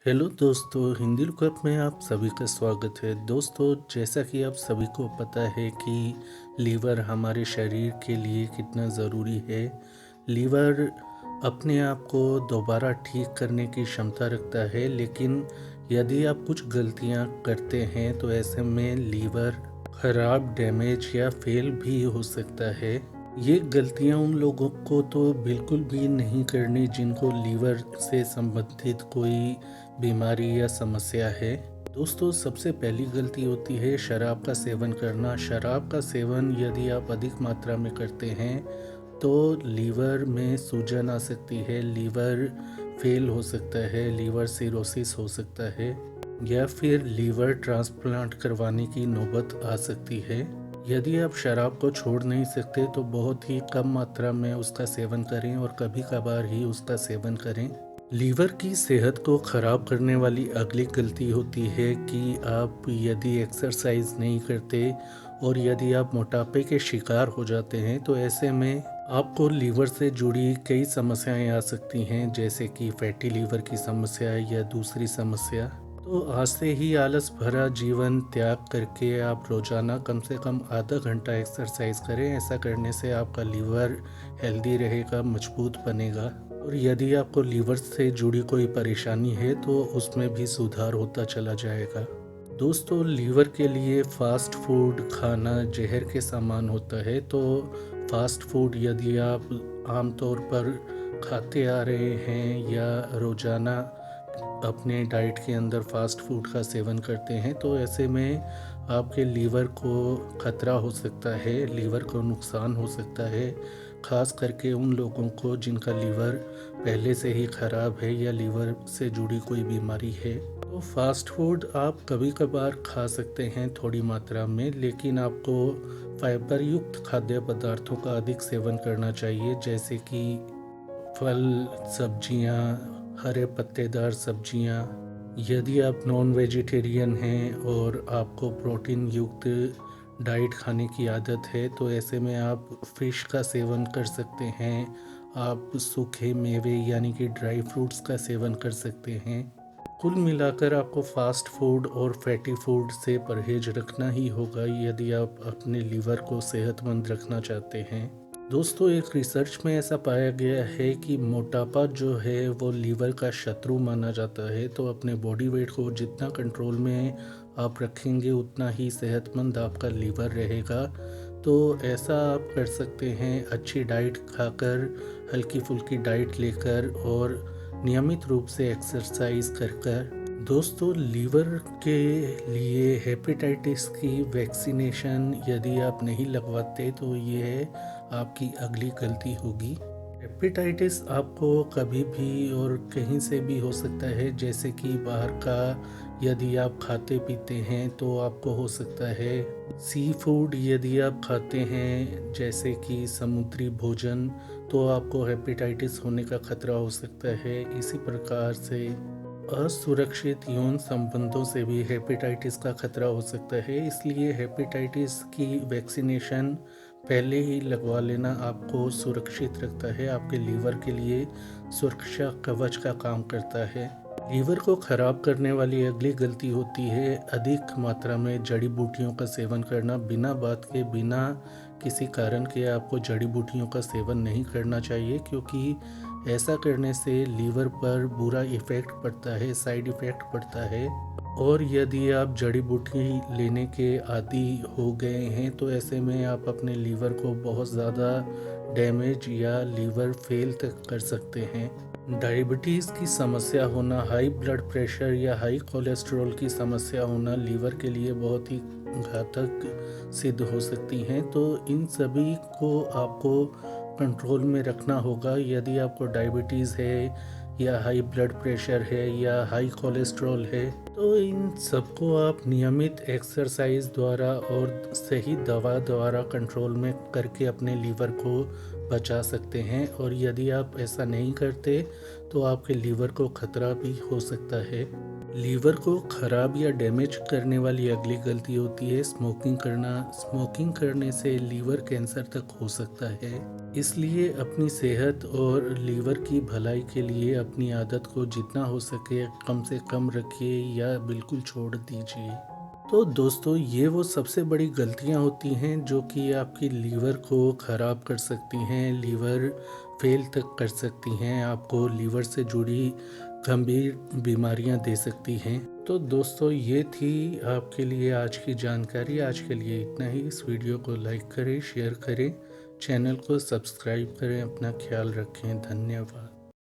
Hello दोस्तों, Hindi lookup में आप सभी का स्वागत है। दोस्तों, जैसा कि आप सभी को पता है कि लीवर हमारे शरीर के लिए कितना ज़रूरी है। लीवर अपने आप को दोबारा ठीक करने की क्षमता रखता है, लेकिन यदि आप कुछ गलतियां करते हैं तो ऐसे में लीवर खराब, डैमेज या फेल भी हो सकता है। ये गलतियां उन लोगों को तो बिल्कुल भी नहीं करनी जिनको लीवर से संबंधित कोई बीमारी या समस्या है। दोस्तों, सबसे पहली गलती होती है शराब का सेवन करना। शराब का सेवन यदि आप अधिक मात्रा में करते हैं तो लीवर में सूजन आ सकती है, लीवर फेल हो सकता है, लीवर सिरोसिस हो सकता है या फिर लीवर ट्रांसप्लांट करवाने की नौबत आ सकती है। यदि आप शराब को छोड़ नहीं सकते तो बहुत ही कम मात्रा में उसका सेवन करें और कभी कभार ही उसका सेवन करें। लीवर की सेहत को ख़राब करने वाली अगली गलती होती है कि आप यदि एक्सरसाइज नहीं करते और यदि आप मोटापे के शिकार हो जाते हैं तो ऐसे में आपको लीवर से जुड़ी कई समस्याएं आ सकती हैं, जैसे कि फैटी लीवर की समस्या या दूसरी समस्या। तो आज से ही आलस भरा जीवन त्याग करके आप रोजाना कम से कम आधा घंटा एक्सरसाइज करें। ऐसा करने से आपका लीवर हेल्दी रहेगा, मजबूत बनेगा। और यदि आपको लीवर से जुड़ी कोई परेशानी है तो उसमें भी सुधार होता चला जाएगा। दोस्तों, लीवर के लिए फास्ट फूड खाना जहर के समान होता है। तो फास्ट फूड यदि आप आमतौर पर खाते आ रहे हैं या रोज़ाना अपने डाइट के अंदर फास्ट फूड का सेवन करते हैं तो ऐसे में आपके लीवर को खतरा हो सकता है, लीवर को नुकसान हो सकता है। खास करके उन लोगों को जिनका लीवर पहले से ही ख़राब है या लीवर से जुड़ी कोई बीमारी है। तो फास्ट फूड आप कभी कभार खा सकते हैं थोड़ी मात्रा में, लेकिन आपको फाइबर युक्त खाद्य पदार्थों का अधिक सेवन करना चाहिए, जैसे कि फल, सब्जियां, हरे पत्तेदार सब्जियां। यदि आप नॉन वेजिटेरियन हैं और आपको प्रोटीन युक्त डाइट खाने की आदत है तो ऐसे में आप फिश का सेवन कर सकते हैं। आप सूखे मेवे यानी कि ड्राई फ्रूट्स का सेवन कर सकते हैं। कुल मिलाकर आपको फास्ट फूड और फैटी फूड से परहेज रखना ही होगा यदि आप अपने लीवर को सेहतमंद रखना चाहते हैं। दोस्तों, एक रिसर्च में ऐसा पाया गया है कि मोटापा जो है वो लीवर का शत्रु माना जाता है। तो अपने बॉडी वेट को जितना कंट्रोल में आप रखेंगे उतना ही सेहतमंद आपका लीवर रहेगा। तो ऐसा आप कर सकते हैं अच्छी डाइट खाकर, हल्की फुल्की डाइट लेकर और नियमित रूप से एक्सरसाइज कर। दोस्तों, लीवर के लिए हेपेटाइटिस की वैक्सीनेशन यदि आप नहीं लगवाते तो ये आपकी अगली गलती होगी। हेपेटाइटिस आपको कभी भी और कहीं से भी हो सकता है, जैसे कि बाहर का यदि आप खाते पीते हैं तो आपको हो सकता है। सी फूड यदि आप खाते हैं, जैसे कि समुद्री भोजन, तो आपको हेपेटाइटिस होने का खतरा हो सकता है। इसी प्रकार से असुरक्षित यौन संबंधों से भी हेपेटाइटिस का खतरा हो सकता है। इसलिए हेपेटाइटिस की वैक्सीनेशन पहले ही लगवा लेना आपको सुरक्षित रखता है, आपके लीवर के लिए सुरक्षा कवच का काम करता है। लीवर को खराब करने वाली अगली गलती होती है अधिक मात्रा में जड़ी बूटियों का सेवन करना। बिना बात के, बिना किसी कारण के आपको जड़ी बूटियों का सेवन नहीं करना चाहिए, क्योंकि ऐसा करने से लीवर पर बुरा इफ़ेक्ट पड़ता है, साइड इफ़ेक्ट पड़ता है। और यदि आप जड़ी बूटी लेने के आदी हो गए हैं तो ऐसे में आप अपने लीवर को बहुत ज़्यादा डैमेज या लीवर फेल तक कर सकते हैं। डायबिटीज़ की समस्या होना, हाई ब्लड प्रेशर या हाई कोलेस्ट्रॉल की समस्या होना लीवर के लिए बहुत ही घातक सिद्ध हो सकती हैं। तो इन सभी को आपको कंट्रोल में रखना होगा। यदि आपको डायबिटीज़ है या हाई ब्लड प्रेशर है या हाई कोलेस्ट्रॉल है तो इन सबको आप नियमित एक्सरसाइज द्वारा और सही दवा द्वारा कंट्रोल में करके अपने लीवर को बचा सकते हैं। और यदि आप ऐसा नहीं करते तो आपके लीवर को खतरा भी हो सकता है। लीवर को ख़राब या डैमेज करने वाली अगली गलती होती है स्मोकिंग करना। स्मोकिंग करने से लीवर कैंसर तक हो सकता है। इसलिए अपनी सेहत और लीवर की भलाई के लिए अपनी आदत को जितना हो सके कम से कम रखिए या बिल्कुल छोड़ दीजिए। तो दोस्तों, ये वो सबसे बड़ी गलतियां होती हैं जो कि आपकी लीवर को ख़राब कर सकती हैं, लीवर फेल तक कर सकती हैं, आपको लीवर से जुड़ी गंभीर बीमारियां दे सकती हैं। तो दोस्तों, ये थी आपके लिए आज की जानकारी। आज के लिए इतना ही। इस वीडियो को लाइक करें, शेयर करें, चैनल को सब्सक्राइब करें। अपना ख्याल रखें। धन्यवाद।